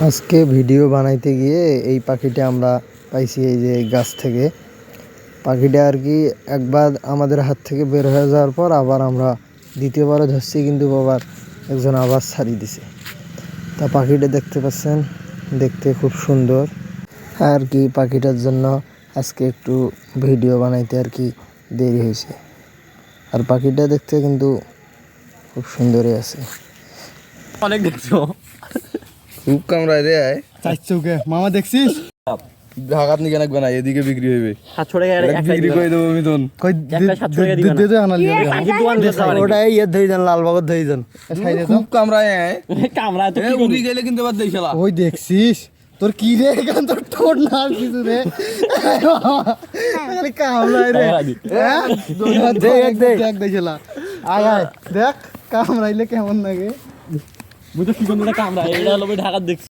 আজকে ভিডিও বানাইতে গিয়ে এই পাখিটা আমরা পাইছি এই যে গাছ থেকে। পাখিটা আর কি একবার আমাদের হাত থেকে বের হয়ে যাওয়ার পর আবার আমরা দ্বিতীয়বারও ধরছি, কিন্তু আবার একজন আবার ছাড়ি দিছে। তা পাখিটা দেখতে পাচ্ছেন, দেখতে খুব সুন্দর আর কি। পাখিটার জন্য আজকে একটু ভিডিও বানাইতে আর কি দেরি হয়েছে। আর পাখিটা দেখতে কিন্তু খুব সুন্দরই আছে। অনেক দেখছো খুব কামড়ায় রে। চাইছুকে মামা দেখছিস ঢাকাত নিকে লাগবে না, এদিকে বিক্রি হইবে। হাত ছড়ে গেলে বিক্রি করে দেবো মিথুন। কই একটা সাত ছড়ে দিবা না। দে আনালি ওটাই ইয়ে ধরে যান, লালবাগত ধরে যান। খুব কামড়ায় কামড়া তো কি উড়ি গেলে কিন্তু বাদ দেই শালা। ওই দেখছিস তোর কি রে এখান তোর ঠোঁট না আর কিছু রে খালি কামড়ায় রে হ্যাঁ? দেখ দেখলা আয় আয় দেখ কামড়াইলে কেমন লাগে। মুই তো কি কোনটা কামড়া এটা হলো ঢাকার দেখছি।